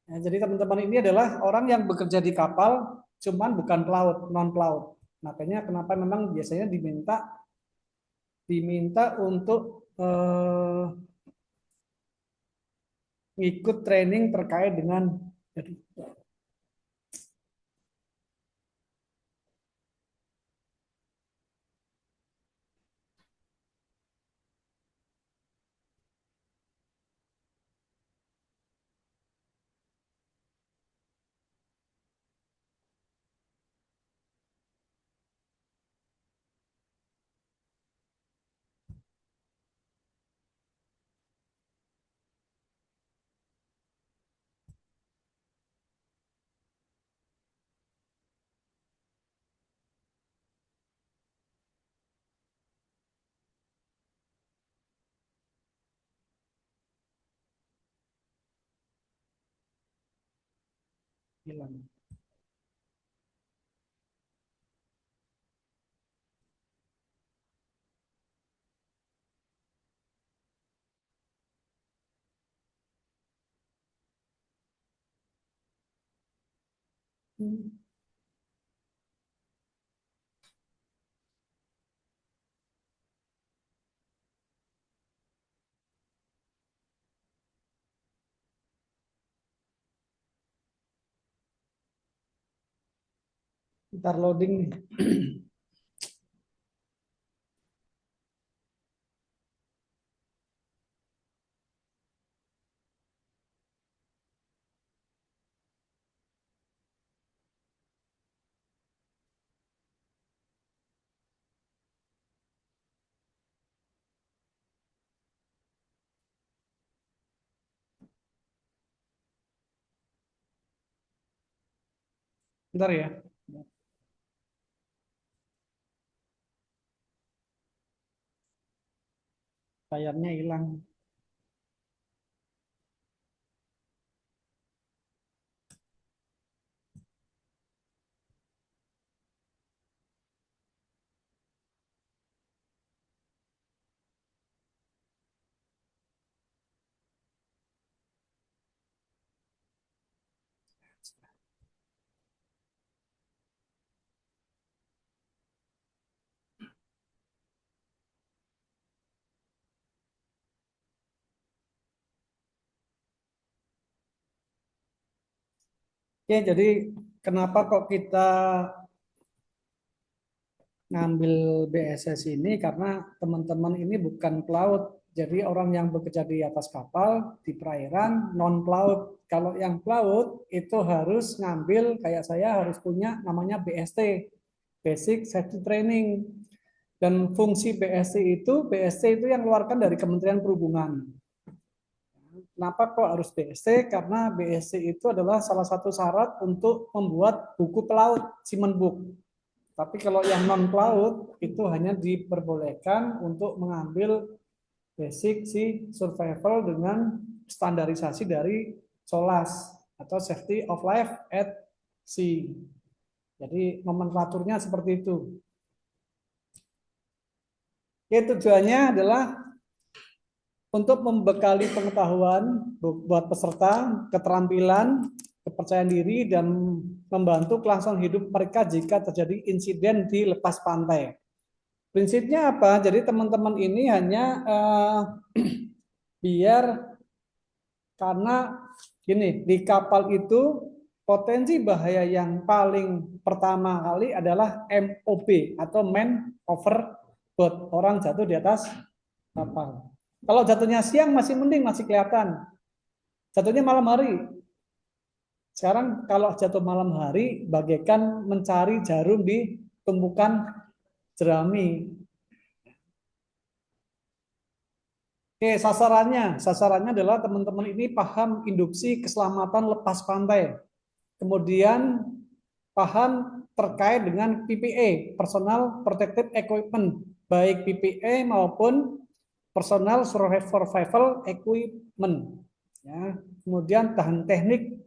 Ya, jadi teman-teman ini adalah orang yang bekerja di kapal, cuman bukan pelaut, non pelaut. Makanya kenapa memang biasanya diminta diminta untuk ngikut training terkait dengan jadi hilang. Ntar loading nih. Ntar ya. Layarnya hilang. Oke, jadi kenapa kok kita ngambil BSS ini karena teman-teman ini bukan pelaut. Jadi orang yang bekerja di atas kapal, di perairan, non pelaut. Kalau yang pelaut itu harus ngambil, kayak saya harus punya namanya BST, Basic Safety Training. Dan fungsi BST itu yang keluarkan dari Kementerian Perhubungan. Kenapa kok harus BST? Karena BST itu adalah salah satu syarat untuk membuat buku pelaut, Seaman Book. Tapi kalau yang non pelaut itu hanya diperbolehkan untuk mengambil basic si survival dengan standarisasi dari SOLAS atau Safety of Life at Sea. Jadi nomenklaturnya seperti itu. Oke, tujuannya adalah untuk membekali pengetahuan buat peserta, keterampilan, kepercayaan diri, dan membantu kelangsungan hidup mereka jika terjadi insiden di lepas pantai. Prinsipnya apa? Jadi teman-teman ini hanya biar karena gini, di kapal itu potensi bahaya yang paling pertama kali adalah MOB atau man overboard, orang jatuh di atas kapal. Kalau jatuhnya siang masih mending, masih kelihatan. Jatuhnya malam hari. Sekarang kalau jatuh malam hari bagaikan mencari jarum di tumpukan jerami. Oke, sasarannya adalah teman-teman ini paham induksi keselamatan lepas pantai. Kemudian paham terkait dengan PPE, Personal Protective Equipment, baik PPE maupun Personal Survival Equipment. Ya. Kemudian tahan teknik,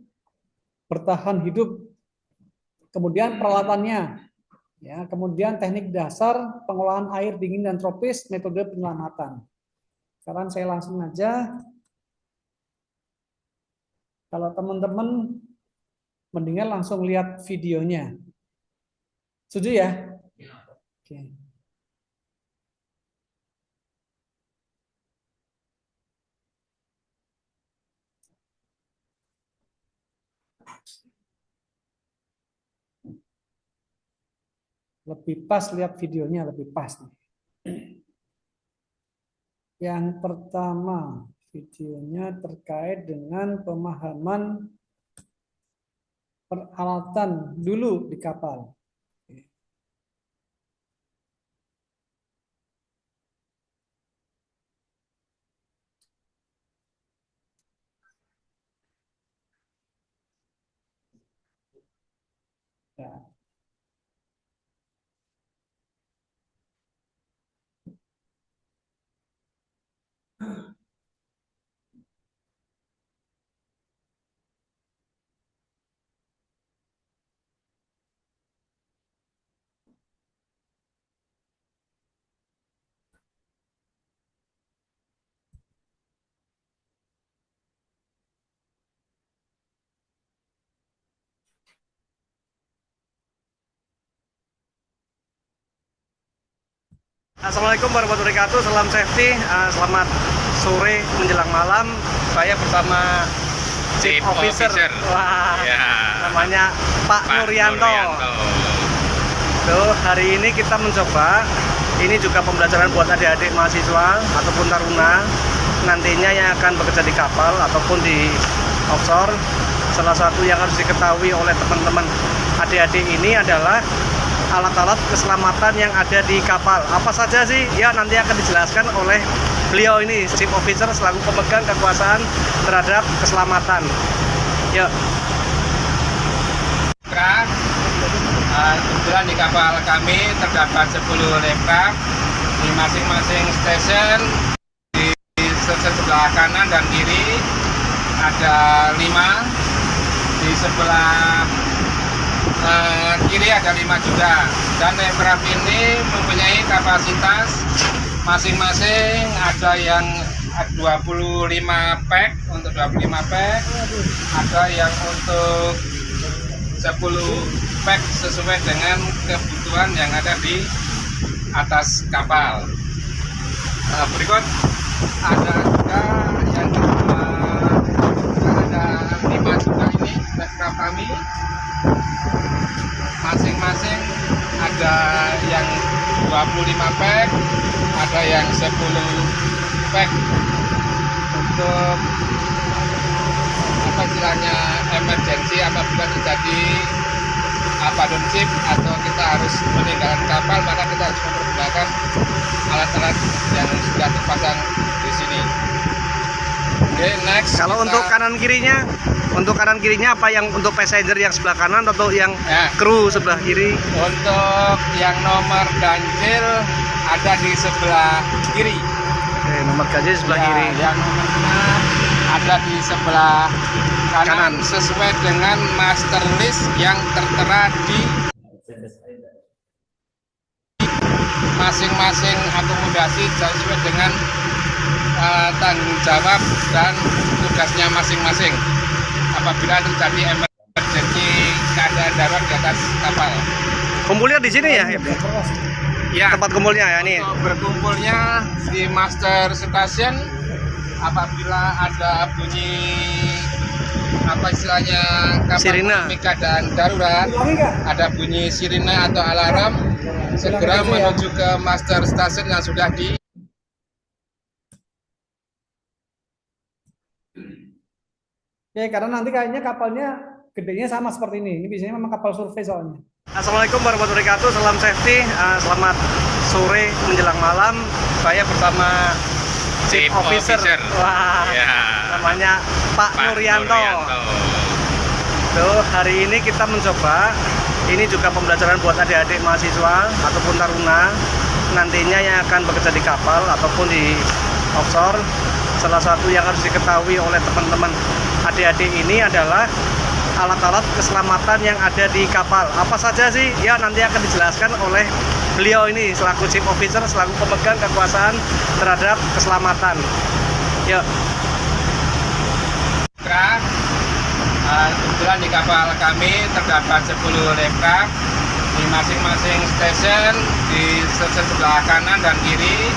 bertahan hidup. Kemudian peralatannya, ya. Kemudian teknik dasar pengolahan air dingin dan tropis, metode penyelamatan. Sekarang saya langsung aja Kalau teman-teman mendingan langsung lihat videonya. Setuju ya? Oke. Lebih pas lihat videonya, lebih pas nih. Yang pertama, videonya terkait dengan pemahaman peralatan dulu di kapal. Ya. Assalamualaikum warahmatullahi wabarakatuh. Salam safety. Selamat sore menjelang malam. Saya bersama Chief Officer. Wah, ya. Namanya Pak Nuryanto. Tuh, hari ini kita mencoba. Ini juga pembelajaran buat adik-adik mahasiswa ataupun taruna nantinya yang akan bekerja di kapal ataupun di offshore. Salah satu yang harus diketahui oleh teman-teman adik-adik ini adalah alat-alat keselamatan yang ada di kapal. Apa saja sih? Ya, nanti akan dijelaskan oleh beliau ini, Chief Officer selaku pemegang kekuasaan terhadap keselamatan. Yuk. Kebetulan di kapal kami terdapat 10 laptop di masing-masing stasiun. Di sebelah kanan dan kiri ada 5, di sebelah kiri ada 5 juga, dan aircraft ini mempunyai kapasitas masing-masing, ada yang 25 pack untuk 25 pack, ada yang untuk 10 pack sesuai dengan kebutuhan yang ada di atas kapal. Berikut ada juga yang ada 5 juga ini aircraft kami. Masing-masing ada yang 25 pack, ada yang 10 pack untuk apa istilahnya emergency apabila terjadi ship atau kita harus meninggalkan kapal, maka kita harus mempergunakan alat-alat yang sudah terpasang di sini. Oke, next. Kalau untuk kanan kirinya? Untuk kanan kirinya apa, yang untuk passenger yang sebelah kanan atau yang kru sebelah kiri? Untuk yang nomor ganjil ada di sebelah kiri. Oke, nomor ganjil sebelah kiri. Yang nomor genap ada di sebelah kanan sesuai dengan master list yang tertera di masing-masing akomodasi sesuai dengan tanggung jawab dan tugasnya masing-masing apabila terjadi emergency keadaan darurat di atas kapal. Kumpulnya di sini ya? Ya, tempat kumpulnya ya ini. Berkumpulnya di master station. Apabila ada bunyi apa istilahnya kapal keadaan darurat, ada bunyi sirine atau alarm, segera menuju ke master station yang sudah di. Ya, karena nanti kayaknya kapalnya gedenya sama seperti ini. Ini biasanya memang kapal survei soalnya. Assalamualaikum warahmatullahi wabarakatuh. Salam safety. Selamat sore menjelang malam. Saya bersama Chief Officer. Wah, ya. Namanya Pak Nuryanto. Tuh, hari ini kita mencoba. Ini juga pembelajaran buat adik-adik mahasiswa ataupun taruna nantinya yang akan bekerja di kapal ataupun di offshore. Salah satu yang harus diketahui oleh teman-teman adik-adik ini adalah alat-alat keselamatan yang ada di kapal. Apa saja sih? Ya, nanti akan dijelaskan oleh beliau ini selaku Chief Officer selaku pemegang kekuasaan terhadap keselamatan. Yuk. Kebetulan di kapal kami terdapat 10 lifeguard di masing-masing stasiun. Di sebelah kanan dan kiri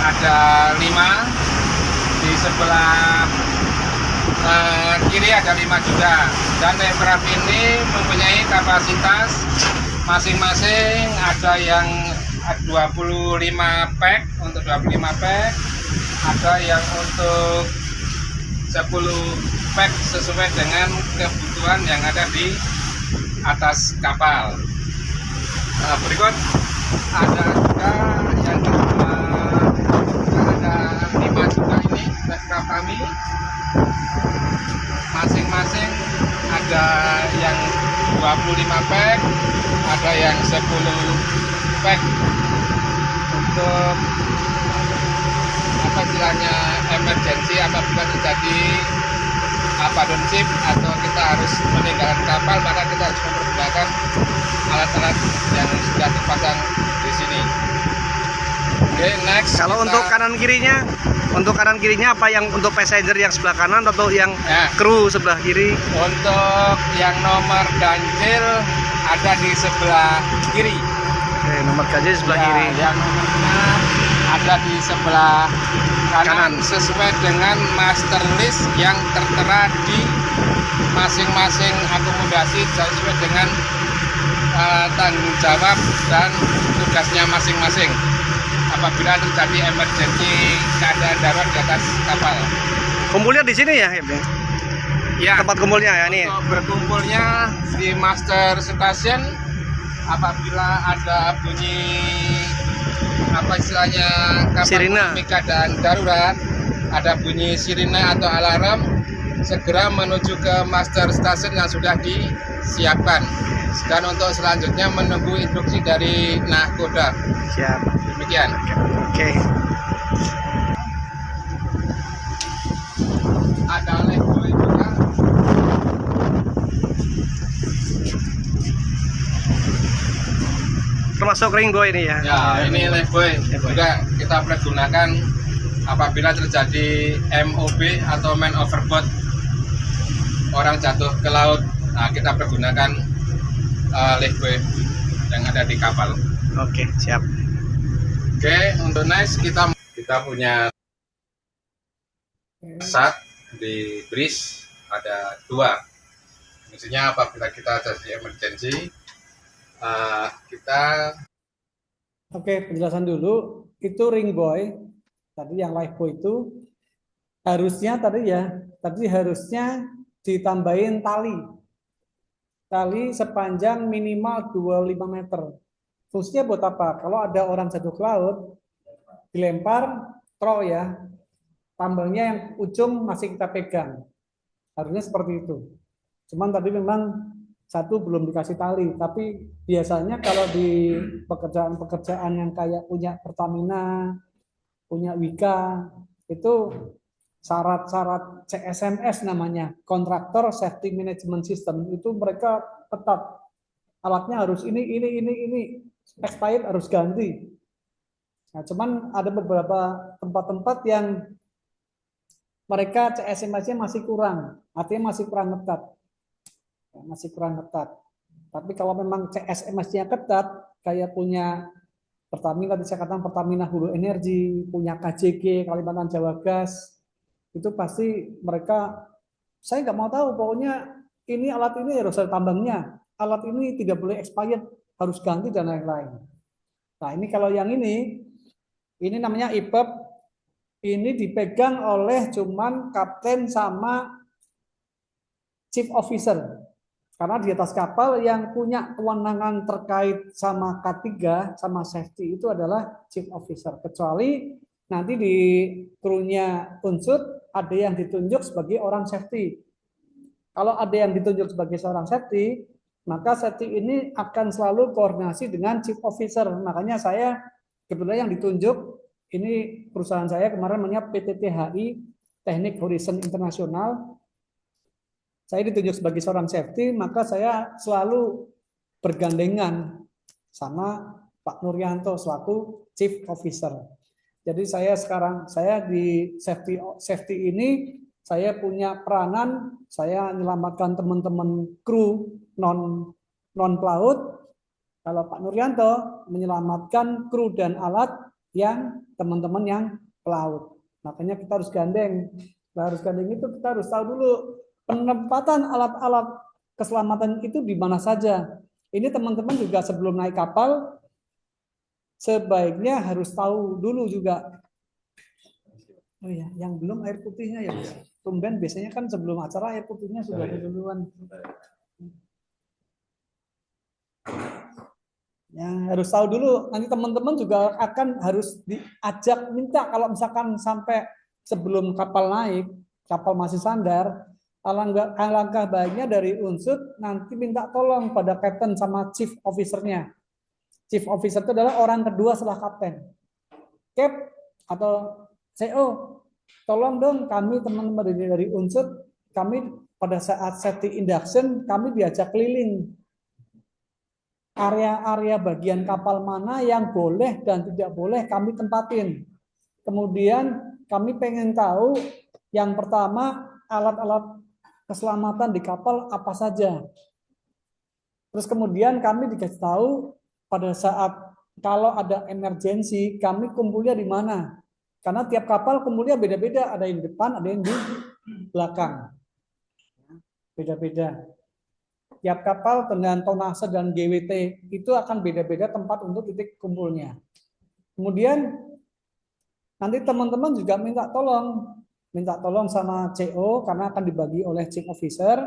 ada 5, di sebelah kiri ada 5 juga. Dan lifeguard ini mempunyai kapasitas masing-masing, ada yang 25 pack untuk 25 pack, ada yang untuk 10 pack sesuai dengan kebutuhan yang ada di atas kapal. Berikut ada juga yang ada 5 juga ini lifeguard kami. Masing-masing ada yang 25 pack, ada yang 10 pack untuk apa istilahnya emergency apabila terjadi downshift atau kita harus meninggalkan kapal, maka kita harus mempergunakan alat-alat yang sudah terpasang di sini. Oke, next. Kalau untuk kanan kirinya apa yang untuk passenger yang sebelah kanan atau yang kru sebelah kiri? Untuk yang nomor ganjil ada di sebelah kiri. Oke, nomor ganjil sebelah kiri. Yang nomornya ada di sebelah kanan sesuai dengan master list yang tertera di masing-masing akomodasi sesuai dengan tanggung jawab dan tugasnya masing-masing apabila terjadi emergency keadaan darurat di atas kapal. Kumpulnya di sini ya? Ya, tempat kumpulnya ya ini. Untuk berkumpulnya di master station apabila ada bunyi apa istilahnya kapal mengalami keadaan darurat, ada bunyi sirine atau alarm, segera menuju ke master station yang sudah disiapkan. Dan untuk selanjutnya menunggu instruksi dari nahkoda. Siap. Demikian. Oke. Ada lifebuoy juga. Termasuk ring boy ini ya? Ya, ini lifebuoy juga kita pergunakan apabila terjadi MOB atau man overboard, orang jatuh ke laut. Nah, kita pergunakan lifebuoy yang ada di kapal. Oke, siap. Oke, untuk next kita punya sat di bris ada 2. Maksudnya apabila kita terjadi emergency, kita penjelasan dulu. Itu ring buoy tadi, yang lifebuoy itu harusnya harusnya ditambahin tali sepanjang minimal 25 meter. Fungsinya buat apa? Kalau ada orang jatuh ke laut, dilempar trow ya, tambangnya yang ujung masih kita pegang. Harusnya seperti itu. Cuman tadi memang satu belum dikasih tali, tapi biasanya kalau di pekerjaan-pekerjaan yang kayak punya Pertamina, punya Wika, itu syarat-syarat CSMS namanya, Contractor Safety Management System, itu mereka ketat. Alatnya harus ini, expired harus ganti. Nah, cuman ada beberapa tempat-tempat yang mereka CSMS-nya masih kurang, artinya masih kurang ketat. Tapi kalau memang CSMS-nya ketat, kayak punya Pertamina, tadi saya katakan Pertamina Hulu Energi, punya KJG, Kalimantan Jawa Gas, itu pasti mereka, saya nggak mau tahu, pokoknya ini alat ini harus ada tambangnya, alat ini tidak boleh expired, harus ganti dan lain-lain. Nah, ini kalau yang ini namanya IPEP, ini dipegang oleh cuman kapten sama chief officer. Karena di atas kapal yang punya kewenangan terkait sama K3, sama safety itu adalah chief officer. Kecuali nanti di krunya unsur ada yang ditunjuk sebagai orang safety. Kalau ada yang ditunjuk sebagai seorang safety, maka safety ini akan selalu koordinasi dengan chief officer. Makanya saya kebetulan yang ditunjuk, ini perusahaan saya kemarin namanya PTTHI, Teknik Horizon Internasional. Saya ditunjuk sebagai seorang safety, maka saya selalu bergandengan sama Pak Nuryanto selaku chief officer. Jadi saya di safety ini saya punya peranan, saya menyelamatkan teman-teman kru non pelaut. Kalau Pak Nuryanto menyelamatkan kru dan alat yang teman-teman yang pelaut. Makanya kita harus gandeng. Kita harus gandeng itu kita harus tahu dulu penempatan alat-alat keselamatan itu di mana saja. Ini teman-teman juga sebelum naik kapal sebaiknya harus tahu dulu juga. Oh ya, yang belum air putihnya ya. Tumben biasanya kan sebelum acara air putihnya sudah ada duluan. Ya, harus tahu dulu. Nanti teman-teman juga akan harus diajak minta kalau misalkan sampai sebelum kapal naik, kapal masih sandar, alangkah baiknya dari unsur nanti minta tolong pada kapten sama chief officer-nya. Chief officer itu adalah orang kedua setelah kapten. Cap atau CO, tolong dong kami teman-teman dari unsur, kami pada saat safety induction kami diajak keliling area-area bagian kapal mana yang boleh dan tidak boleh kami tempatin. Kemudian kami pengen tahu yang pertama alat-alat keselamatan di kapal apa saja. Terus kemudian kami dikasih tahu pada saat kalau ada emergensi kami kumpulnya di mana. Karena tiap kapal kumpulnya beda-beda, ada yang di depan, ada yang di belakang. Beda-beda. Tiap kapal dengan tonase dan GWT itu akan beda-beda tempat untuk titik kumpulnya. Kemudian nanti teman-teman juga minta tolong sama CO karena akan dibagi oleh chief officer.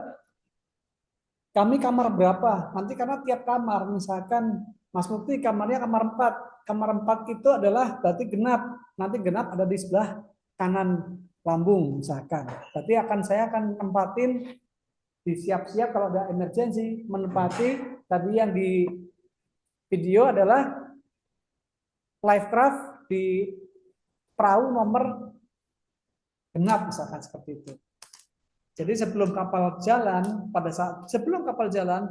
Kami kamar berapa? Nanti karena tiap kamar, misalkan Mas Mukti kamarnya kamar 4. Kamar 4 itu adalah berarti genap. Nanti genap ada di sebelah kanan lambung misalkan. Berarti saya akan tempatin disiap-siap kalau ada emergensi, menempati tadi yang di video adalah lifecraft di perahu nomor genap misalkan seperti itu. Jadi sebelum kapal jalan, sebelum kapal jalan,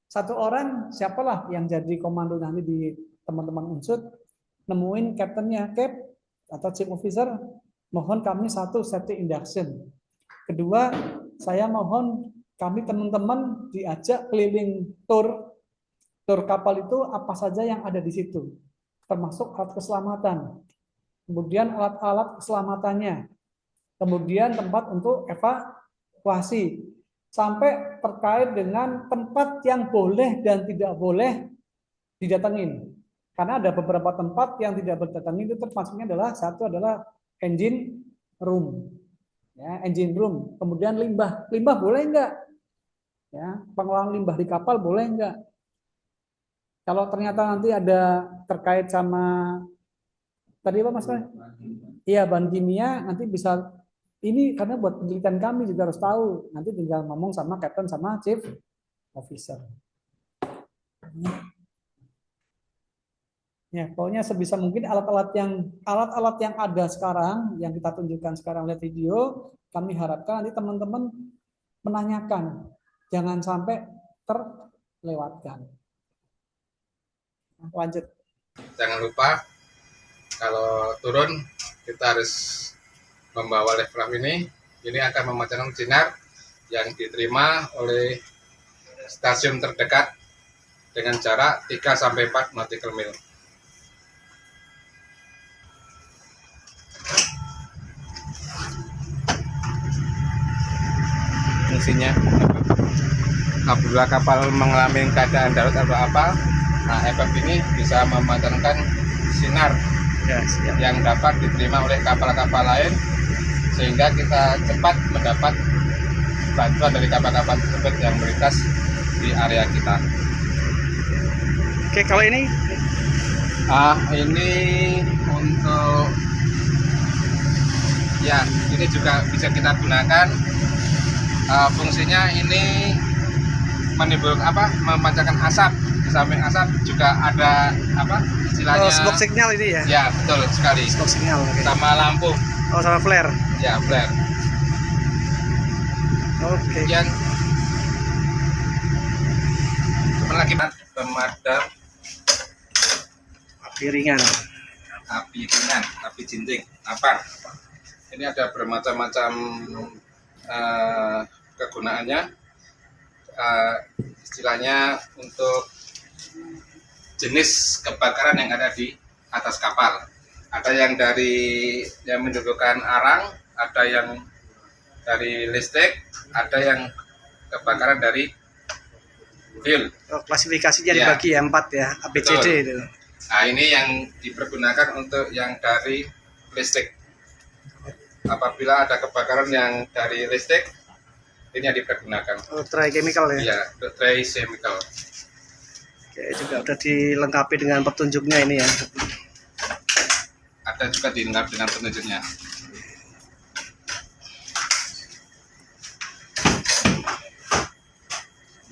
satu orang siapalah yang jadi komando nanti di teman-teman unsur, nemuin kaptennya, Cap atau chief officer, mohon kami satu safety induction. Kedua, saya mohon kami teman-teman diajak keliling tur kapal itu apa saja yang ada di situ, termasuk alat keselamatan, kemudian alat-alat keselamatannya, kemudian tempat untuk evakuasi, sampai terkait dengan tempat yang boleh dan tidak boleh didatengin. Karena ada beberapa tempat yang tidak boleh didatengin itu termasuknya satu adalah engine room. Ya, engine room. Kemudian limbah boleh enggak? Ya, pengelolaan limbah di kapal boleh enggak? Kalau ternyata nanti ada terkait sama tadi apa Mas? Iya, bahan kimia nanti bisa ini karena buat penelitian kami juga harus tahu. Nanti tinggal ngomong sama kapten sama chief officer. Ya, pokoknya sebisa mungkin alat-alat yang ada sekarang yang kita tunjukkan sekarang lihat video, kami harapkan nanti teman-teman menanyakan, jangan sampai terlewatkan. Lanjut. Jangan lupa kalau turun kita harus membawa lifecraft ini akan memancarkan sinar yang diterima oleh stasiun terdekat dengan jarak 3-4 nautical mil. Fungsinya apabila kapal mengalami keadaan darurat atau apa, nah efek ini bisa memancarkan sinar yang dapat diterima oleh kapal-kapal lain sehingga kita cepat mendapat bantuan dari kapal-kapal tersebut yang melintas di area kita. Oke, kalau ini? Ini untuk ya, ini juga bisa kita gunakan. Fungsinya ini menimbulkan memancarkan asap. Di samping asap juga ada istilahnya smoke signal ini ya? Ya, betul sekali. Smoke signal. Okay. Sama lampu. Oh, sama flare. Ya, flare. Oke. Kemudian lagi pemadam api ringan, api jinting. Ini ada bermacam-macam kegunaannya, istilahnya untuk jenis kebakaran yang ada di atas kapal. Ada yang menimbulkan arang, ada yang dari listrik, ada yang kebakaran dari fuel. Klasifikasinya dibagi ya 4 ya, ABCD itu. Nah, ini yang dipergunakan untuk yang dari listrik. Apabila ada kebakaran yang dari listrik, ini yang dipergunakan. Dry chemical ya? Iya, dry chemical. Oke, juga udah dilengkapi dengan petunjuknya ini ya. Ada juga dilengkapi dengan petunjuknya.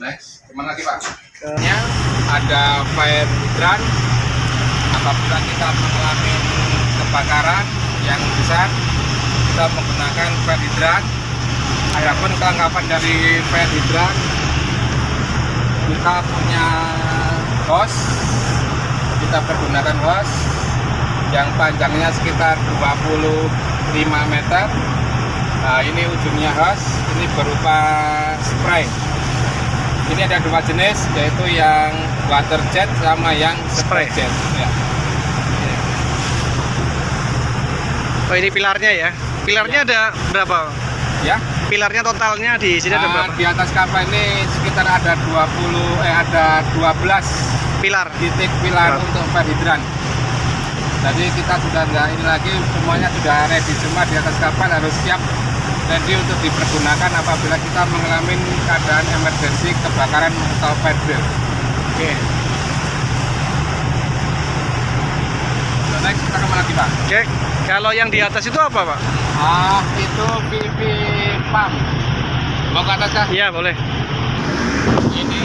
Next, kemana lagi Pak? Ada fire hydrant. Apabila kita mengalami kebakaran yang besar, kita menggunakan fire hydrant. Adapun kelengkapan dari fire hydrant, kita punya hose, kita pergunakan hose yang panjangnya sekitar 25 meter. Nah, ini ujungnya hose, ini berupa spray. Ini ada 2 jenis, yaitu yang water jet sama yang spray jet. Ya. Oh, ini pilarnya ya? Pilarnya ada berapa? Ya. Pilarnya totalnya di sini ada berapa? Di atas kapal ini sekitar ada 12 pilar. Titik pilar untuk fire hydrant. Jadi kita sudah nggak ini lagi, semuanya sudah ready, semua di atas kapal harus siap ready untuk dipergunakan apabila kita mengalami keadaan emergensi kebakaran atau fire drill. Oke. Next kita kemana lagi Pak? Oke. Kalau yang di atas itu apa Pak? Itu PV pump. Mau ke atas kah? Iya boleh. Ini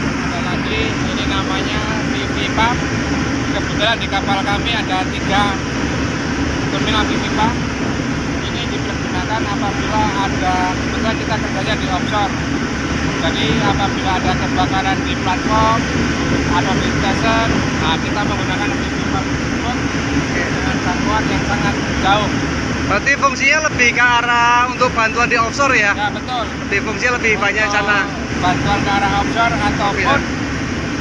ada lagi, ini namanya PV pump. Kebetulan di kapal kami ada 3 terminal PV pump. Ini dipergunakan apabila ada, kebetulan kita kerjanya di offshore. Jadi apabila ada kebakaran di platform atau di station, nah kita menggunakan PV pump tersebut dengan jangkauan yang sangat jauh. Berarti fungsinya lebih ke arah untuk bantuan di offshore ya? Ya betul. Lebih fungsinya lebih banyak sana. Bantuan ke arah offshore ataupun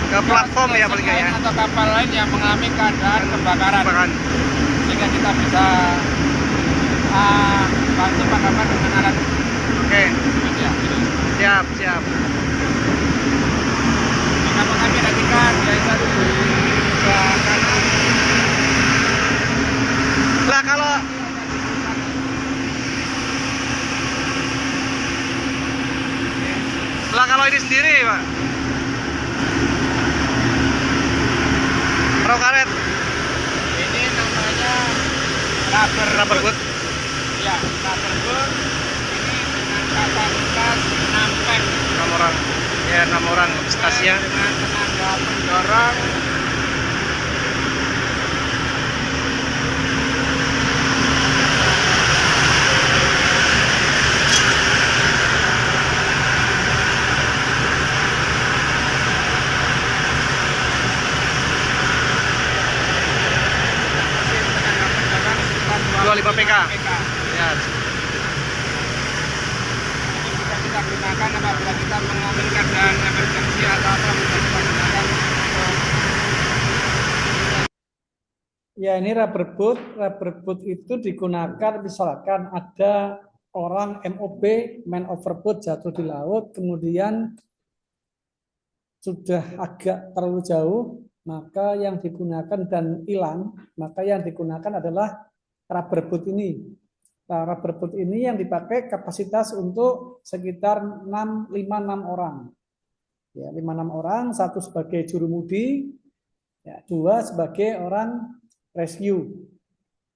ke platform ya paling ya? Atau kapal lain yang mengalami keadaan kebakaran. Sehingga kita bisa bantu pemadaman dengan alat. Oke. Ya, siap, siap. Di kapal kami ada 3, yaitu di kanan. Lah kalau ini sendiri Pak, perahu karet ini namanya rubber boat. Ya, rubber boat ini dengan kapasitas 6 pek. 6 orang ya, 6 orang kapasitasnya dengan tenaga pendorong 25 PK. Ya. Ini bisa kita gunakan apabila kita mengalami keadaan emergensi atau apa, bisa kita gunakan. Ya, ini rubber boat. Rubber boat itu digunakan misalkan ada orang MOB, man overboard, jatuh di laut, kemudian sudah agak terlalu jauh, maka yang digunakan dan hilang, maka yang digunakan adalah rubber boat ini. Nah, rubber boat ini yang dipakai kapasitas untuk sekitar 5-6 orang. Ya, 5-6 orang, 1 sebagai jurumudi, ya, 2 sebagai orang rescue.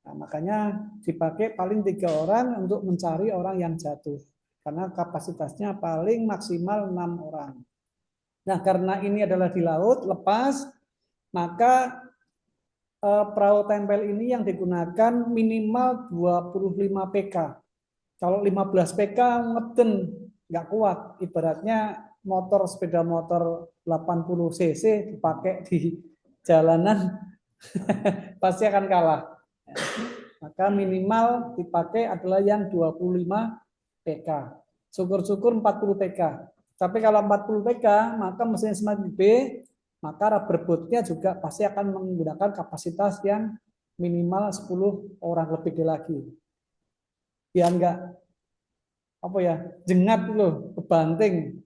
Nah, makanya dipakai paling 3 orang untuk mencari orang yang jatuh. Karena kapasitasnya paling maksimal 6 orang. Nah, karena ini adalah di laut, lepas, maka perahu tempel ini yang digunakan minimal 25 PK. Kalau 15 PK ngeden, nggak kuat. Ibaratnya motor, sepeda motor 80 cc dipakai di jalanan pasti akan kalah. Maka minimal dipakai adalah yang 25 PK. Syukur-syukur 40 PK. Tapi kalau 40 PK, maka mesin semakin gede, maka rubber boatnya juga pasti akan menggunakan kapasitas yang minimal 10 orang lebih lagi. Biar enggak apa ya, jengat loh, kebanting.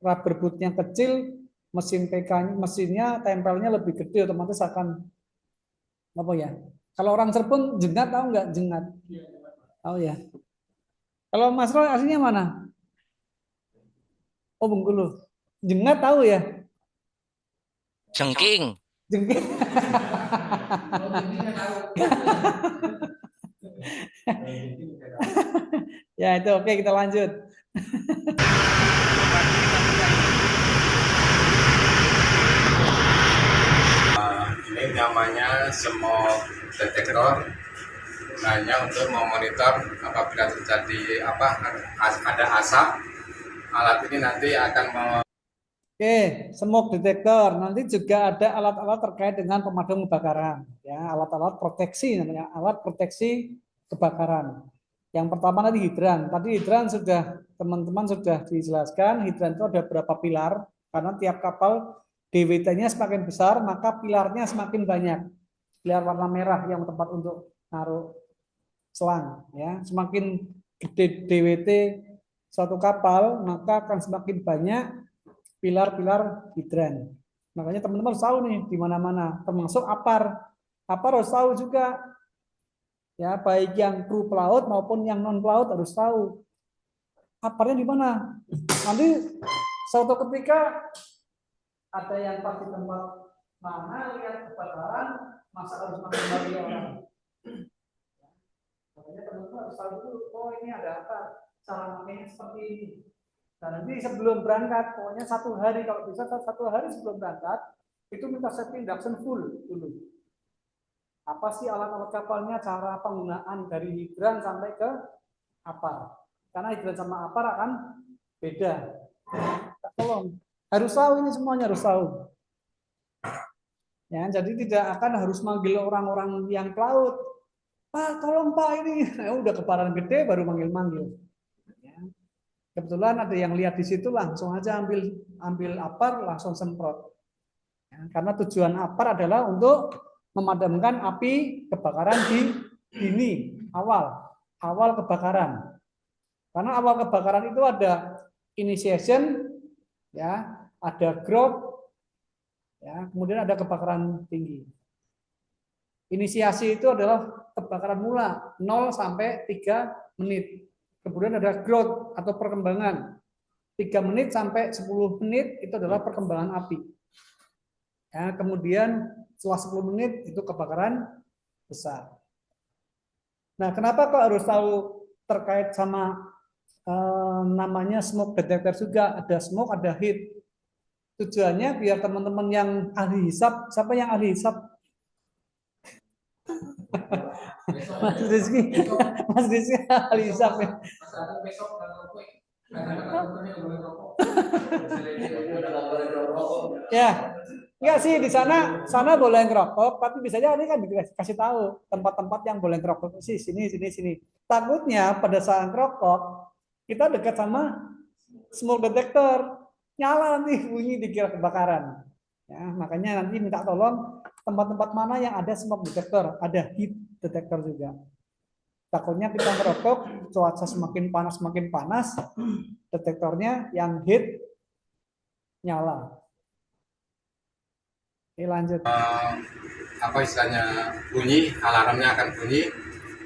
Rubber boatnya kecil, mesin PK mesinnya tempelnya lebih gede, otomatis akan apa ya? Kalau orang Cirebon jengat tahu nggak jengat? Tahu ya. Kalau Mas Roy aslinya mana? Oh, Bengkulu. Jengat tahu ya? Jengking. Jengking. Ya itu oke, kita lanjut. Ini namanya smoke detector, hanya untuk memonitor apabila terjadi ada asap. Alat ini nanti akan Oke, smoke detector. Nanti juga ada alat-alat terkait dengan pemadam kebakaran. Ya, alat-alat proteksi namanya, alat proteksi kebakaran. Yang pertama tadi hidran. Tadi hidran sudah teman-teman sudah dijelaskan. Hidran itu ada berapa pilar? Karena tiap kapal DWT-nya semakin besar, maka pilarnya semakin banyak. Pilar warna merah yang tempat untuk naruh selang. Ya, semakin gede DWT suatu kapal, maka akan semakin banyak pilar-pilar hidran. Makanya teman-teman harus tahu nih di mana-mana, termasuk APAR. APAR harus tahu juga. Ya, baik yang kru pelaut maupun yang non pelaut harus tahu. APAR-nya di mana? Nanti suatu ketika ada yang pas di tempat mana lihat kebakaran, masa harus mengembali orang. Makanya teman-teman harus tahu dulu, oh ini ada apa? Cara makanya seperti ini. Nah, nanti sebelum berangkat, pokoknya 1 hari, kalau bisa 1 hari sebelum berangkat, itu minta safety induction full dulu. Apa sih alat-alat kapalnya, cara penggunaan dari hidran sampai ke APAR. Karena hidran sama APAR akan beda. Tolong, harus tahu ini semuanya, harus tahu. Ya, jadi tidak akan harus manggil orang-orang yang pelaut. Pak, tolong Pak ini. Udah kebakaran gede baru manggil-manggil. Kebetulan ada yang lihat di situ, langsung aja ambil APAR, langsung semprot. Ya, karena tujuan APAR adalah untuk memadamkan api kebakaran di dini awal kebakaran. Karena awal kebakaran itu ada initiation, ya, ada growth, ya, kemudian ada kebakaran tinggi. Inisiasi itu adalah kebakaran mula 0 sampai 3 menit. Kemudian ada growth atau perkembangan. 3 menit sampai 10 menit itu adalah perkembangan api. Ya, kemudian setelah 10 menit itu kebakaran besar. Nah, kenapa kok harus tahu terkait sama namanya smoke detector juga? Ada smoke, ada heat. Tujuannya biar teman-teman yang ahli hisap, siapa yang ahli hisap? Mas Rizky ahli hisap ya. Ya, enggak sih di sana boleh ngerokok, tapi biasanya ini kan dikasih tahu tempat-tempat yang boleh ngerokok sih sini. Takutnya pada saat ngerokok kita dekat sama smoke detector, nyala nanti bunyi dikira kebakaran. Ya, makanya nanti minta tolong tempat-tempat mana yang ada smoke detector, ada heat detector juga. Takutnya kita ngerokok, cuaca semakin panas, detektornya yang heat nyala. Oke, lanjut. Apa istilahnya, bunyi, alarmnya akan bunyi.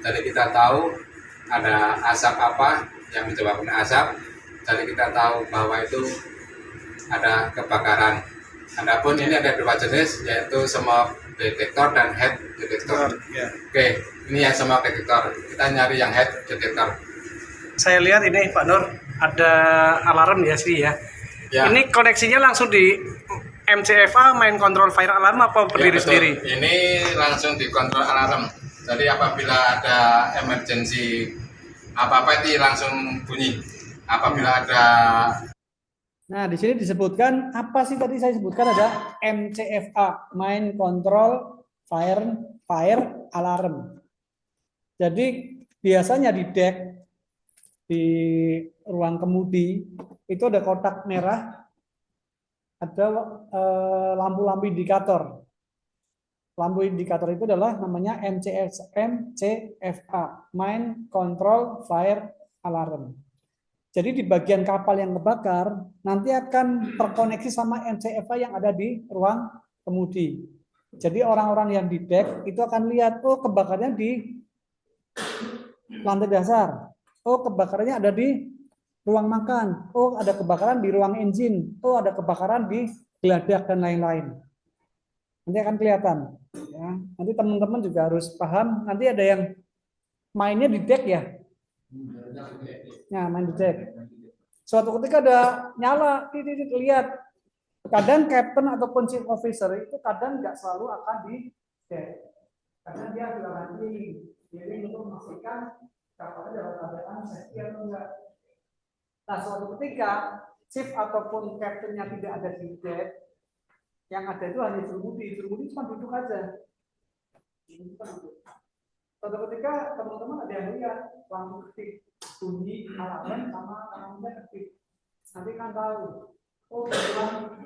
Jadi kita tahu ada asap apa yang menyebabkan asap. Jadi kita tahu bahwa itu ada kebakaran. Adapun ini ada 2 jenis, yaitu smoke detector dan heat detector. Oke, ini yang smoke detector. Kita nyari yang heat detector. Saya lihat ini Pak Nur ada alarm ya sih ya. Ini koneksinya langsung di MCFA main control fire alarm apa berdiri sendiri? Ini langsung di kontrol alarm. Jadi apabila ada emergency apa-apa itu langsung bunyi. Apabila ada. Nah, di sini disebutkan apa sih tadi saya sebutkan ada MCFA, main control fire alarm. Jadi biasanya di deck di ruang kemudi itu ada kotak merah, ada lampu-lampu indikator. Lampu indikator itu adalah namanya MCFA, Main Control Fire Alarm. Jadi di bagian kapal yang kebakar nanti akan terkoneksi sama MCFA yang ada di ruang kemudi. Jadi orang-orang yang di deck itu akan lihat, oh kebakarannya di lantai dasar, oh kebakarannya ada di ruang makan, oh ada kebakaran di ruang engine, oh ada kebakaran di geladak dan lain-lain. Nanti akan kelihatan. Ya, nanti teman-teman juga harus paham. Nanti ada yang mainnya di deck ya. Nah, main di deck. Suatu ketika ada nyala, lihat. Kadang captain ataupun chief officer itu kadang nggak selalu akan di deck. Karena dia juga nanti jadi untuk memastikan kapalnya dalam keadaan safety atau enggak. Nah, suatu ketika chief ataupun captainnya tidak ada di deck, yang ada itu hanya jurumudi cuma duduk aja. Suatu ketika teman-teman ada yang lihat lampu ketik bunyi alarm sama lampunya ketik, nanti kan tahu, oh di ruang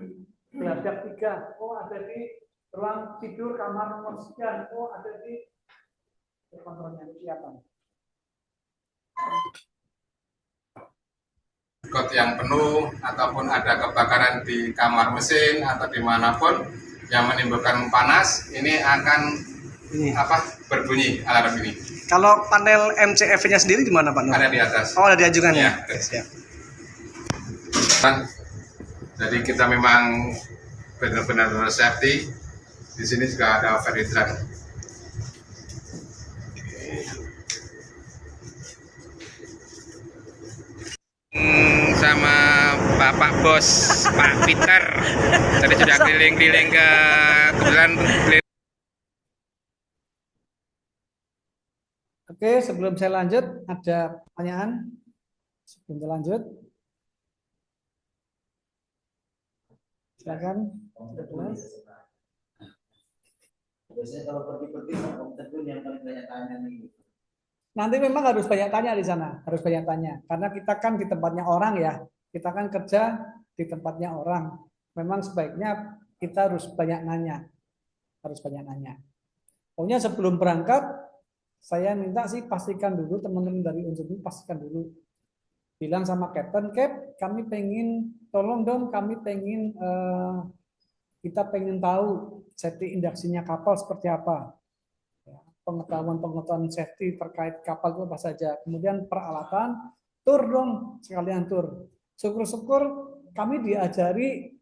geladak 3, oh ada di ruang tidur kamar nomor sekian, oh ada di kontrolnya kelihatan. Kot yang penuh ataupun ada kebakaran di kamar mesin atau dimanapun yang menimbulkan panas, ini akan berbunyi alarm ini. Kalau panel MCF-nya sendiri di mana, Pak? Ada di atas. Oh, ada diajukan ya. Ya. Jadi kita memang benar-benar safety. Di sini juga ada overheat. Sama Bapak Bos Pak Peter tadi sudah keliling-keliling ke kebetulan. Oke, sebelum saya lanjut ada pertanyaan sebelum saya lanjut, silakan. Biasanya kalau pergi-pergi tentu yang paling banyak tanya nih. Nanti memang harus banyak tanya di sana, harus banyak tanya. Karena kita kan di tempatnya orang ya, kita kan kerja di tempatnya orang. Memang sebaiknya kita harus banyak nanya, Pokoknya sebelum berangkat, saya minta sih pastikan dulu teman-teman dari unsur ini pastikan dulu. Bilang sama Captain, Cap, kami pengen, tolong dong, kami pengen, kita pengen tahu safety indeksnya kapal seperti apa. Pengetahuan safety terkait kapal itu apa saja. Kemudian peralatan, tur dong, sekalian tur. Syukur-syukur kami diajari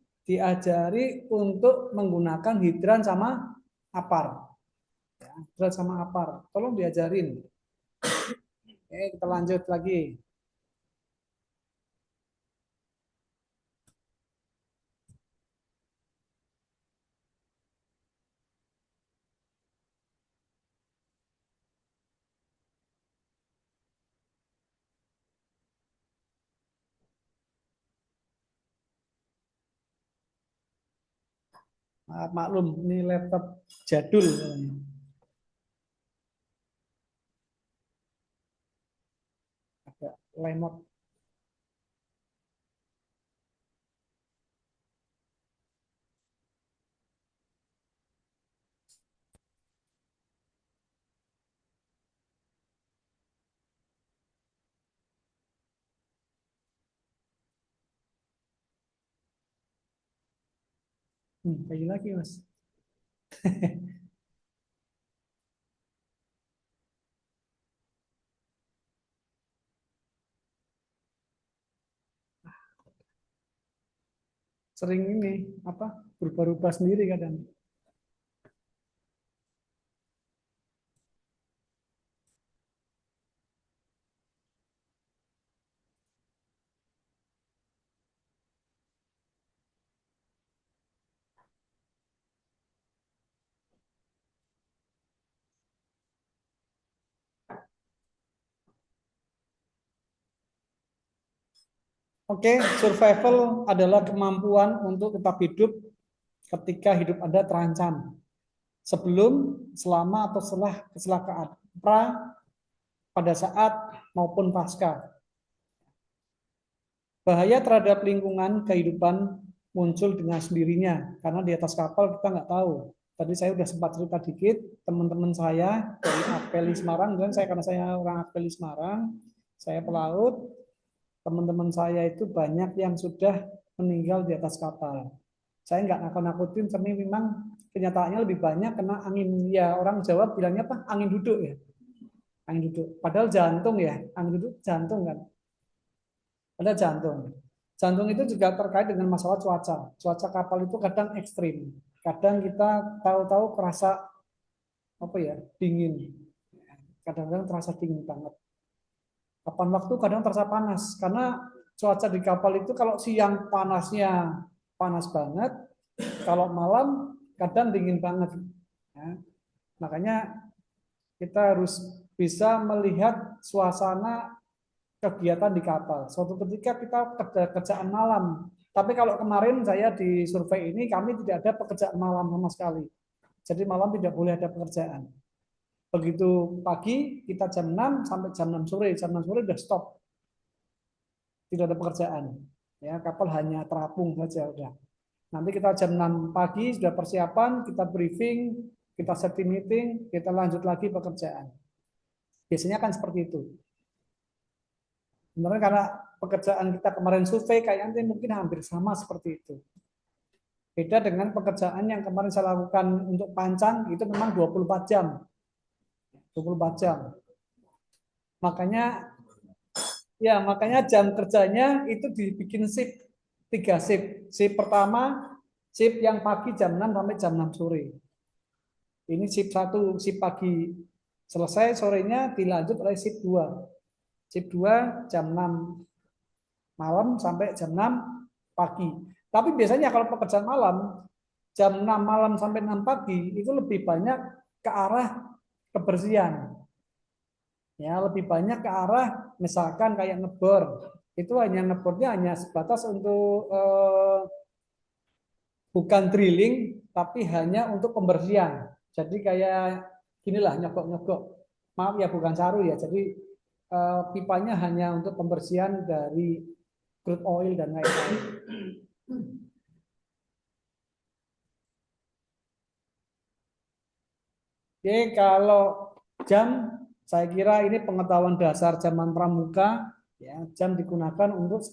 untuk menggunakan hidran sama apar. Ya, hidran sama apar. Tolong diajarin. Oke, kita lanjut lagi. Maklum, ini laptop jadul. Ada lemot. Kayu lagi, Mas. Sering ini apa berubah-ubah sendiri kadang. Oke, survival adalah kemampuan untuk tetap hidup ketika hidup Anda terancam. Sebelum, selama, atau setelah kecelakaan. Pada saat maupun pasca. Bahaya terhadap lingkungan kehidupan muncul dengan sendirinya karena di atas kapal kita nggak tahu. Tadi saya udah sempat cerita dikit, teman-teman saya dari Apeli Semarang, dan saya karena saya orang Apeli Semarang, saya pelaut, teman-teman saya itu banyak yang sudah meninggal di atas kapal. Saya nggak nakut-nakutin, tapi memang kenyataannya lebih banyak kena angin. Ya orang Jawa bilangnya apa? Angin duduk ya. Angin duduk. Padahal jantung ya. Angin duduk jantung kan. Padahal jantung. Jantung itu juga terkait dengan masalah cuaca. Cuaca kapal itu kadang ekstrim. Kadang kita tahu-tahu kerasa apa ya, dingin. Kadang-kadang terasa dingin banget. Kapan waktu kadang terasa panas karena cuaca di kapal itu kalau siang panasnya panas banget, kalau malam kadang dingin banget. Ya. Makanya kita harus bisa melihat suasana kegiatan di kapal. Suatu ketika kita kerjaan malam. Tapi kalau kemarin saya di survei ini kami tidak ada pekerjaan malam sama sekali. Jadi malam tidak boleh ada pekerjaan. Begitu pagi kita jam 6 sampai jam 6 sore. Jam 6 sore udah stop. Tidak ada pekerjaan. Ya, kapal hanya terapung saja udah. Nanti kita jam 6 pagi sudah persiapan, kita briefing, kita setting meeting, kita lanjut lagi pekerjaan. Biasanya kan seperti itu. Sebenarnya karena pekerjaan kita kemarin survei kayaknya mungkin hampir sama seperti itu. Beda dengan pekerjaan yang kemarin saya lakukan untuk pancang, itu memang 24 jam. 24 jam. Makanya jam kerjanya itu dibikin shift, 3 shift. Shift pertama, shift yang pagi jam 6 sampai jam 6 sore. Ini shift 1, shift pagi. Selesai sorenya dilanjut oleh shift 2. Shift 2 jam 6 malam sampai jam 6 pagi. Tapi biasanya kalau pekerjaan malam, jam 6 malam sampai 6 pagi itu lebih banyak ke arah kebersihan. Ya, lebih banyak ke arah misalkan kayak ngebor. Itu ngebornya hanya sebatas untuk bukan drilling tapi hanya untuk pembersihan. Jadi kayak inilah nyogok-nyogok. Maaf ya bukan saru ya. Jadi pipanya hanya untuk pembersihan dari crude oil dan lain-lain. Oke, kalau jam, saya kira ini pengetahuan dasar zaman pramuka. Ya, jam digunakan untuk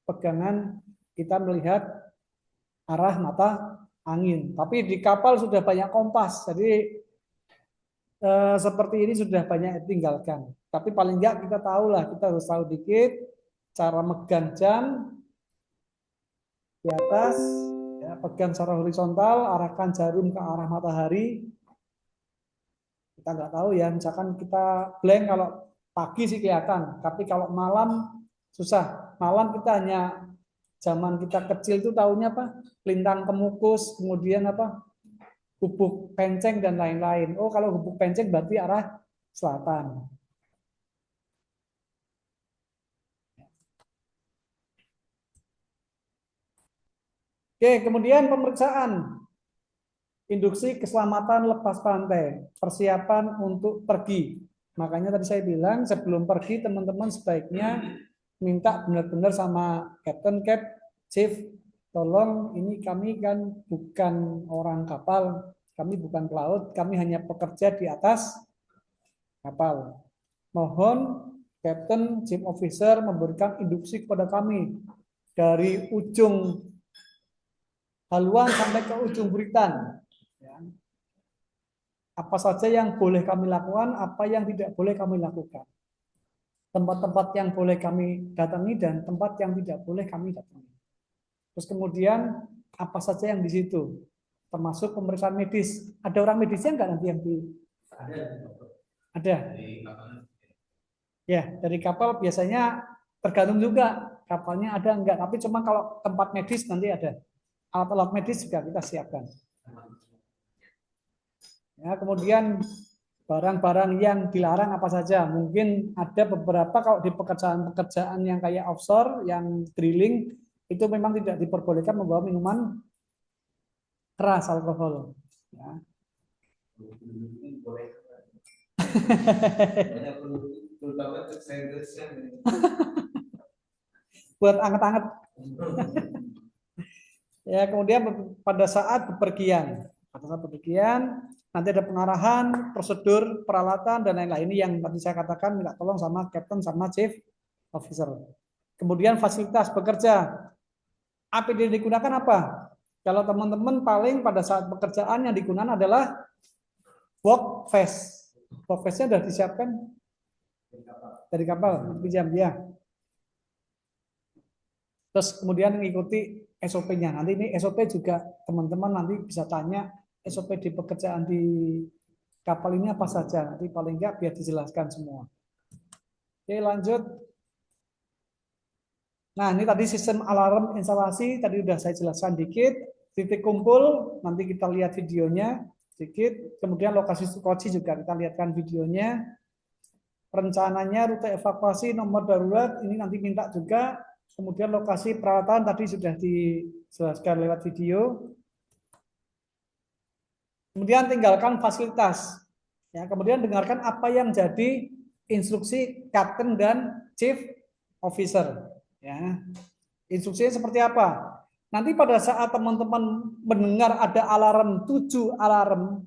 pegangan kita melihat arah mata angin. Tapi di kapal sudah banyak kompas, jadi seperti ini sudah banyak ditinggalkan. Tapi paling enggak kita tahulah, kita harus tahu dikit cara megang jam di atas, ya, pegang secara horizontal, arahkan jarum ke arah matahari. Kita nggak tahu ya, misalkan kita blank kalau pagi sih kelihatan, tapi kalau malam susah. Malam kita hanya zaman kita kecil itu tahunya apa? Lintang kemukus, kemudian apa? Gubuk penceng dan lain-lain. Oh, kalau gubuk penceng berarti arah selatan. Oke, kemudian pemeriksaan. Induksi keselamatan lepas pantai, persiapan untuk pergi. Makanya tadi saya bilang sebelum pergi teman-teman sebaiknya minta benar-benar sama Captain, Chief, tolong ini kami kan bukan orang kapal, kami bukan pelaut, kami hanya pekerja di atas kapal. Mohon Captain, Chief Officer memberikan induksi kepada kami dari ujung haluan sampai ke ujung buritan. Apa saja yang boleh kami lakukan, apa yang tidak boleh kami lakukan. Tempat-tempat yang boleh kami datangi dan tempat yang tidak boleh kami datangi. Terus kemudian apa saja yang di situ, termasuk pemeriksaan medis. Ada orang medisnya enggak nanti yang di? Ada. Ya, dari kapal biasanya tergantung juga kapalnya ada enggak. Tapi cuma kalau tempat medis nanti ada. Alat-alat medis juga kita siapkan. Ya, kemudian barang-barang yang dilarang apa saja? Mungkin ada beberapa kalau di pekerjaan-pekerjaan yang kayak offshore, yang drilling, itu memang tidak diperbolehkan membawa minuman keras, alkohol. Ya. buat anget-anget. Ya, kemudian pada saat bepergian, nanti ada pengarahan, prosedur, peralatan dan lain-lain. Ini yang tadi saya katakan minta tolong sama captain sama chief officer. Kemudian fasilitas bekerja. APD yang digunakan apa? Kalau teman-teman paling pada saat pekerjaan yang digunakan adalah work vest. Work vestnya sudah disiapkan dari kapal, pinjam ya. Terus kemudian mengikuti SOP-nya. Nanti ini SOP juga teman-teman nanti bisa tanya SOP di pekerjaan di kapal ini apa saja. Nanti paling enggak biar dijelaskan semua. Oke, lanjut. Nah, ini tadi sistem alarm instalasi tadi sudah saya jelaskan dikit. Titik kumpul nanti kita lihat videonya sedikit. Kemudian lokasi skoci juga kita lihatkan videonya. Rencananya rute evakuasi, nomor darurat ini nanti minta juga. Kemudian lokasi peralatan tadi sudah dijelaskan lewat video. Kemudian tinggalkan fasilitas. Ya, kemudian dengarkan apa yang jadi instruksi kapten dan chief officer. Ya, instruksinya seperti apa? Nanti pada saat teman-teman mendengar ada alarm 7 alarm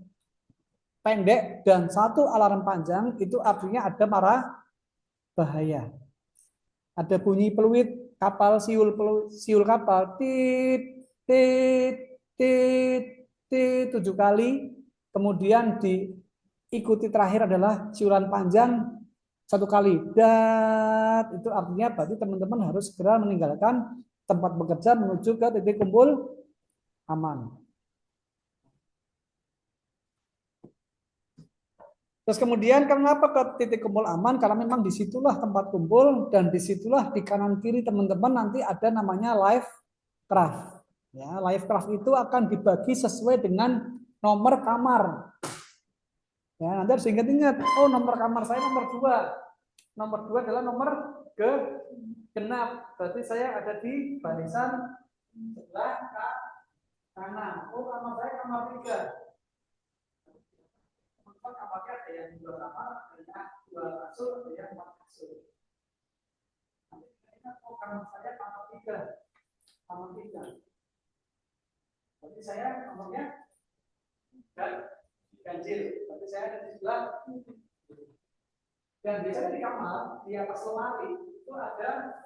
pendek dan 1 alarm panjang, itu artinya ada marah bahaya. Ada bunyi peluit kapal, siul kapal, tit, tit, tit, tit 7 kali. Kemudian diikuti terakhir adalah siulan panjang 1 kali. Dat, itu artinya berarti teman-teman harus segera meninggalkan tempat bekerja menuju ke titik kumpul aman. Terus kemudian kenapa ke titik kumpul aman? Karena memang disitulah tempat kumpul dan disitulah di kanan kiri teman-teman nanti ada namanya live craft. Ya, live craft itu akan dibagi sesuai dengan nomor kamar. Ya, nanti harus ingat-ingat. Oh, nomor kamar saya nomor 2. Nomor 2 adalah nomor genap. Berarti saya ada di barisan sebelah kanan. Oh, kamar saya kamar 3. Kamarnya ada yang 2 kamar, ada 2 kasur, ada yang 4 kasur. Oh, kamar saya kamar 3. Kamar 3. Berarti saya kamarnya ganjil. Berarti saya ada di sebelah. Dan biasanya di kamar, di atas lemari itu ada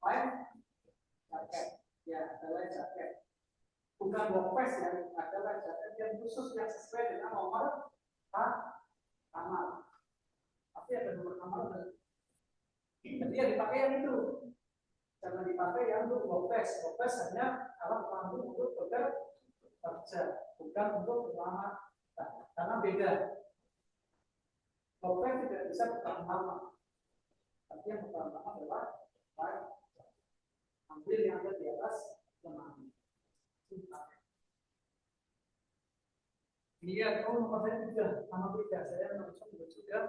life jacket. Ya, ada life jacket. Bukan workplace ya, ada life jacket yang khusus yang sesuai dengan nomor kamar. Tapi ada nomor kamar. Jadi yang dipakai yang itu. Jangan dipakai yang untuk workplace. Workplace hanya alat panggung untuk bekerja, bukan untuk berlama. Karena beda. Workplace tidak bisa bertahan lama. Tapi yang bertahan lama adalah ambil yang ada di atas lemari. Iya, kalau nomor saya juga, nomor 3 saya nomor 1 juga.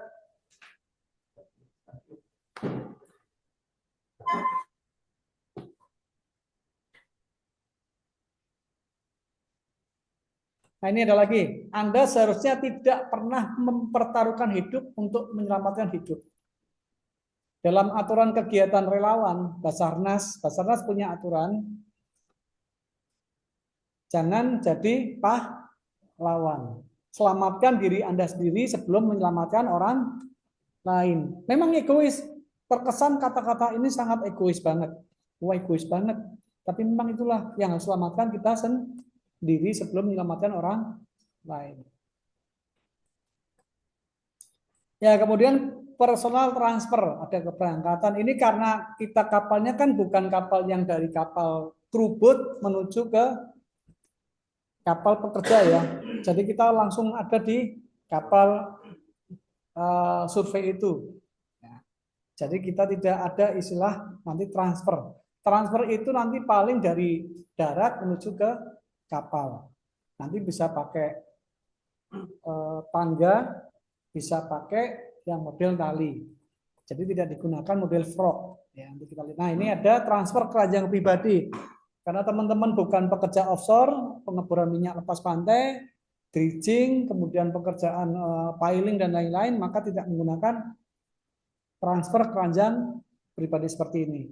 Nah, ini ada lagi. Anda seharusnya tidak pernah mempertaruhkan hidup untuk menyelamatkan hidup. Dalam aturan kegiatan relawan, Basarnas punya aturan, jangan jadi pahlawan. Selamatkan diri Anda sendiri sebelum menyelamatkan orang lain. Memang egois. Terkesan kata-kata ini sangat egois banget. Wah, egois banget. Tapi memang itulah yang harus selamatkan kita sendiri sebelum menyelamatkan orang lain. Ya, kemudian personal transfer, ada keberangkatan. Ini karena kita kapalnya kan bukan kapal yang dari kapal crewboat menuju ke kapal pekerja ya. Jadi kita langsung ada di kapal survei itu. Jadi kita tidak ada istilah nanti transfer. Transfer itu nanti paling dari darat menuju ke kapal. Nanti bisa pakai tangga, bisa pakai yang model tali. Jadi tidak digunakan model frog. Ya, nanti kita lihat. Nah, ini ada transfer keranjang pribadi. Karena teman-teman bukan pekerja offshore, pengeboran minyak lepas pantai, dredging, kemudian pekerjaan piling dan lain-lain, maka tidak menggunakan transfer keranjang pribadi seperti ini.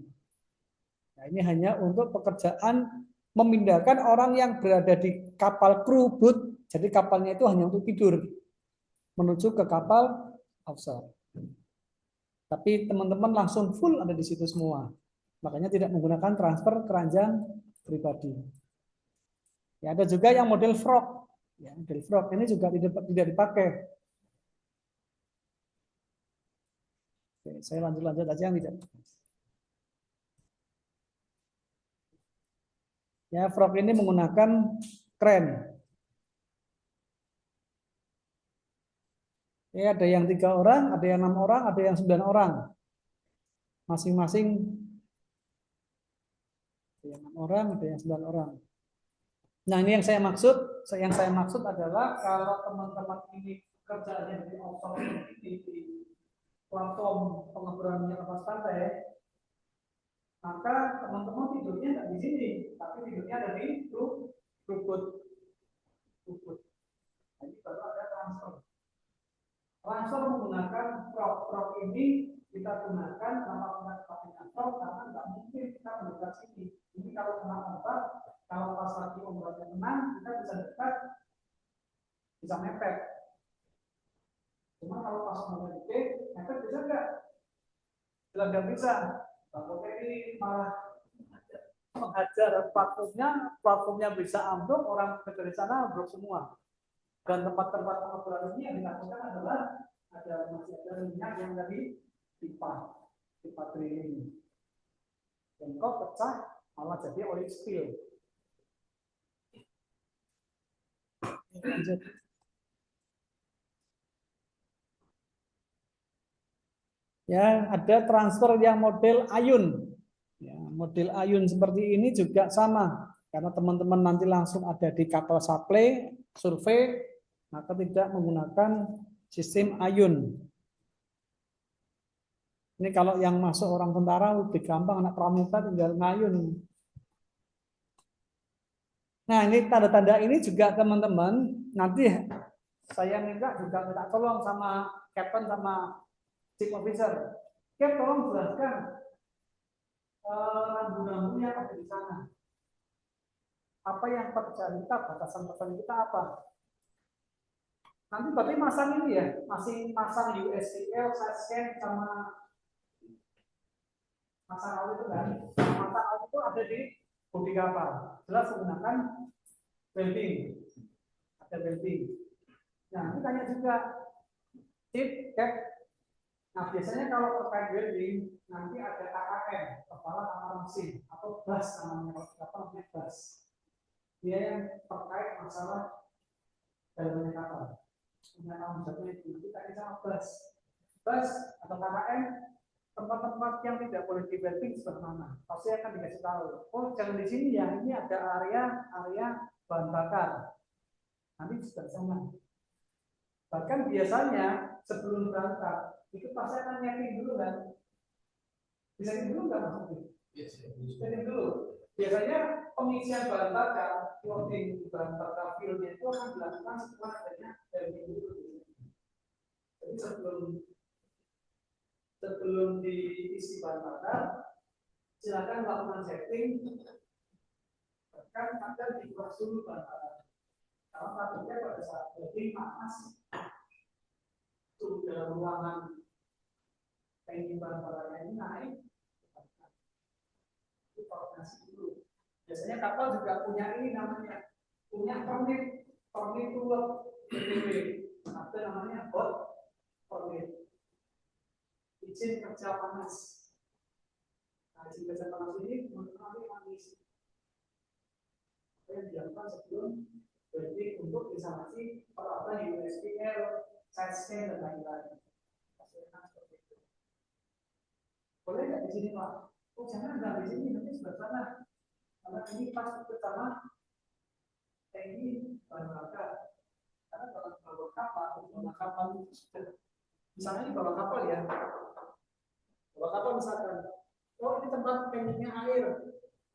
Nah, ini hanya untuk pekerjaan memindahkan orang yang berada di kapal kru boot, jadi kapalnya itu hanya untuk tidur, menuju ke kapal offshore. Tapi teman-teman langsung full ada di situ semua. Makanya tidak menggunakan transfer keranjang pribadi. Ya, ada juga yang model frog. Ya, model frog ini juga tidak dipakai. Oke, saya lanjut aja yang tidak. Ya, frog ini menggunakan kren. Ya, ada yang 3 orang, ada yang 6 orang, ada yang 9 orang. Masing-masing ada yang 6 orang, ada yang 9 orang. Nah, ini yang saya maksud adalah kalau teman-teman ini kerjanya di offshore di platform pengeboran minyak lepas pantai, maka teman-teman tidurnya tidak di sini, tapi tidurnya ada di trubut. Jadi baru ada transfer. Transfer menggunakan prop ini kita gunakan nama pakai kantor karena nggak mungkin kita mendekat sini. Ini kalau kena ombak, kalau pas lagi ombaknya tenang, kita bisa dekat, bisa mepet. Cuma kalau pas ombaknya gede, mepet bisa nggak? Jelas nggak bisa. Takutnya ini malah menghajar platformnya bisa ambruk, orang dari sana ambruk semua. Dan tempat-tempat pengeboran ini yang dilakukan adalah masih ada minyak yang dari pipa drilling. Dan kok pecah malah jadi oil spill. Lanjut. Ya, ada transfer yang model ayun. Ya, model ayun seperti ini juga sama. Karena teman-teman nanti langsung ada di kapal supply, survei, maka tidak menggunakan sistem ayun. Ini kalau yang masuk orang tentara lebih gampang, anak pramuka tinggal ngayun. Nah, ini tanda-tanda ini juga teman-teman, nanti saya minta tolong sama Captain sama Chief Officer. Cap, tolong jelaskan rambu-rambu yang ada di sana. Apa yang pekerjaan kita, batasan-batasan kita apa? Nanti berarti masang ini ya, masih masang USBL, scan sama masang alat itu kan? Masang alat itu ada di bodi kapal. Jelas menggunakan welding, ada welding. Nah, ini tanya juga, Chief, Cap. Nah, biasanya kalau terkait welding, nanti ada KKM, kepala kamar mesin, atau BAS namanya, namanya BAS. Dia yang terkait masalah dalamnya kapal. Punya tanggung jawabnya itu, kita sama BAS. BAS atau KKM, tempat-tempat yang tidak boleh di welding sebelah mana? Pasti akan dikasih tahu. Oh, jangan di sini ya, ini ada area bahan bakar. Nanti sudah sana. Bahkan biasanya sebelum berangkat itu pasti akan nyeting dulu kan? Bisa dulu nggak maksudnya? Nyeting dulu. Biasanya pengisian bahan bakar, loading bahan bakar fuelnya itu akan dilakukan setelah adanya welding dulu. Jadi sebelum diisi bahan bakar, silakan lakukan setting. Bahkan ada dikuras dulu bahan bakar. Karena takutnya pada saat welding panas, sudah ruangan tangki bahan bakarnya ini naik, itu koordinasi dulu. Biasanya kapal juga punya ini namanya, punya permit to work, ada namanya hot permit, izin kerja panas. Nah, izin kerja panas ini nanti mengisi apa yang dilakukan sebelum welding untuk instalasi peralatan USBL, side dan lain-lain. Boleh nggak di sini Pak? Oh jangan nggak di sini, nanti sebelah sana. Karena ini pas bersama TNI bahan bakar. Karena kalau bawa kapal misalnya ini bawa kapal ya, bawa kapal misalkan, oh ini tempat tanknya air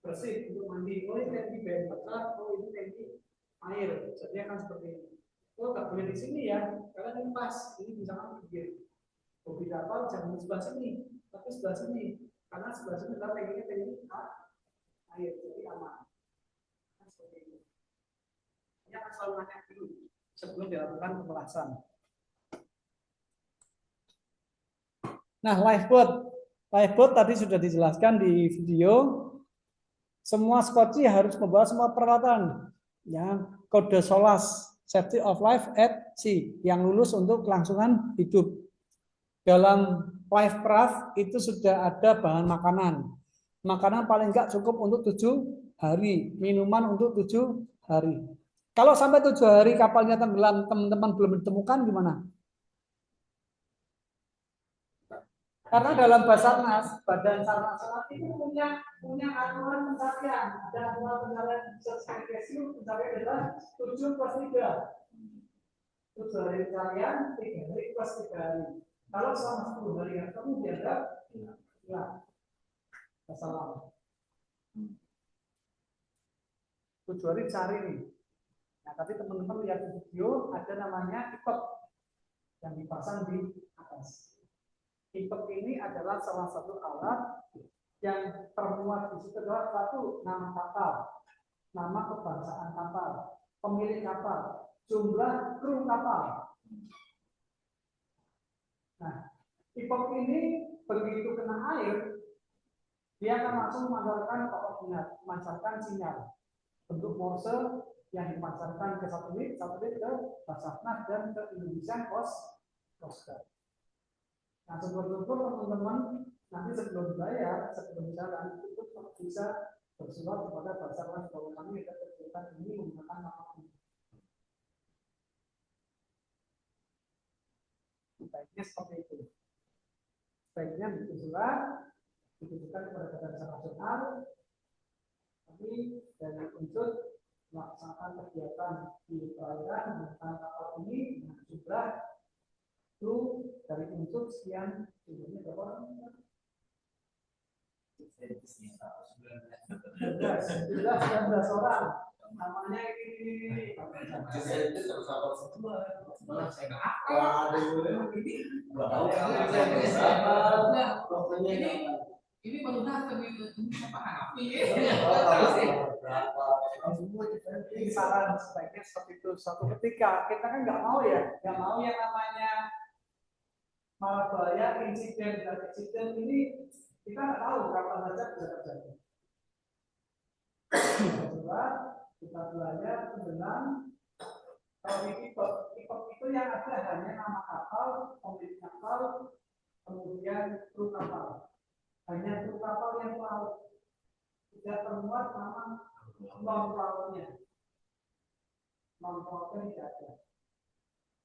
bersih untuk mandi, oh ini tangki bahan bakar, oh ini tangki air, jadi akan seperti ini. Oh nggak boleh di sini ya, karena ini pas, ini bisa pinggir. Bodi kapal jangan di sebelah sini, tapi sebelah sini, karena sebelah sini adalah tangkinya tangki air, jadi aman. Nah, seperti itu. Ini akan selalu nanya dulu sebelum dilakukan pemelasan. Nah, lifeboat tadi sudah dijelaskan di video. Semua skoci harus membawa semua peralatan, ya, kode SOLAS, Safety of Life at Sea, yang lulus untuk kelangsungan hidup. Dalam life raft itu sudah ada bahan makanan. Makanan paling enggak cukup untuk 7 hari, minuman untuk 7 hari. Kalau sampai 7 hari kapalnya tenggelam, teman-teman belum ditemukan gimana? Karena dalam Basarnas, Badan Sar Nasional itu punya aturan pencarian. Ada aturan pencarian spesies, pencarian adalah 7+3. 7 hari pencarian, 3 hari plus 3 hari. Kalau selama 10 hari yang kamu dianggap hilang. Masalah. 7 hari cari nih. Nah, tadi teman-teman lihat di video ada namanya IPEP yang dipasang di atas. IPEP ini adalah salah satu alat yang termuat di situ adalah satu nama kapal, nama kebangsaan kapal, pemilik kapal, jumlah kru kapal. Nah, IPEP ini begitu kena air, dia akan langsung memancarkan sinyal bentuk Morse yang dipancarkan ke satelit ke Basarnas dan ke Indonesian Coast Guard. Nah, syukur-syukur teman-teman nanti sebelum bayar, sebelum jalan itu bisa bersurat kepada Basarnas bahwa kami ada kegiatan ini menggunakan nama ini. Baiknya seperti itu. Baiknya bikin surat, ditujukan kepada Badan Sar Nasional. Kami dari unsur melaksanakan kegiatan di perairan menggunakan kapal ini dengan jumlah itu dari unsur sekian jumlahnya berapa? 19 orang. Namanya ini ini baru datang ini saran sebaiknya seperti itu. Suatu ketika kita kan nggak mau yang namanya malah bahaya insiden dan eksiden ini kita nggak tahu kapan saja bisa terjadi. Coba kita belajar tenggelam. Kalau di IPEP itu yang ada hanya nama kapal, pemilik kapal, kemudian kru kapal. Hanya kru kapal yang laut, tidak termuat nama non-lautnya. Non-lautnya tidak ada.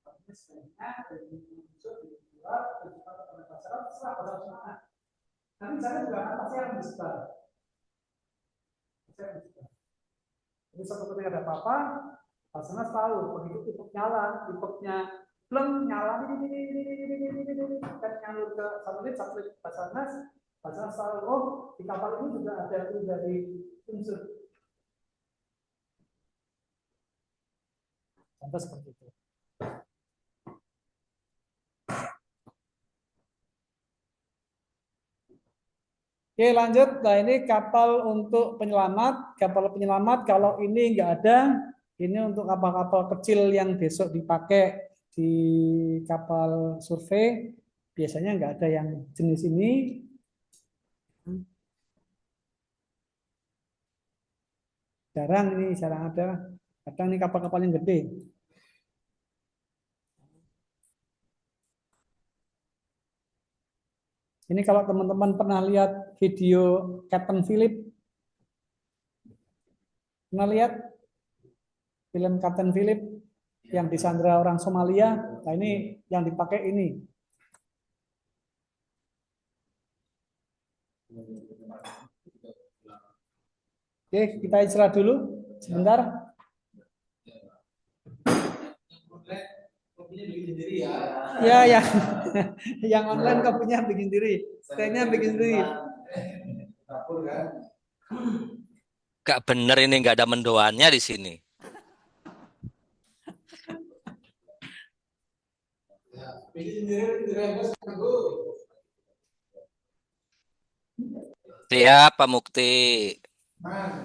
Artinya sebenarnya dari unsur di luar dan juga kepada masyarakat setelah pada semangat. Nanti saya juga akan pasti akan disebar. Jadi satu ketika ada apa-apa, Basarnas tahu begitu IPEP nyala, IPEP-nya belum nyala, dan nyalur ke satelit Basarnas tahu, oh di kapal ini juga ada dari unsur. Contoh seperti itu. Oke, lanjut. Nah, ini kapal untuk penyelamat. Kapal penyelamat kalau ini nggak ada, ini untuk kapal-kapal kecil yang besok dipakai di kapal survei. Biasanya nggak ada yang jenis ini. Jarang ada. Kadang ini kapal-kapal yang gede. Ini kalau teman-teman pernah lihat video Captain Phillip, pernah lihat film Captain Phillip yang disandra orang Somalia? Nah, ini yang dipakai ini. Oke, kita istirahat dulu sebentar. Ya. Yang online kopinya bikin diri. Tehnya bikin sendiri. Gak bener ini, nggak ada mendoannya di sini. Siap, Pak Mukti. Man.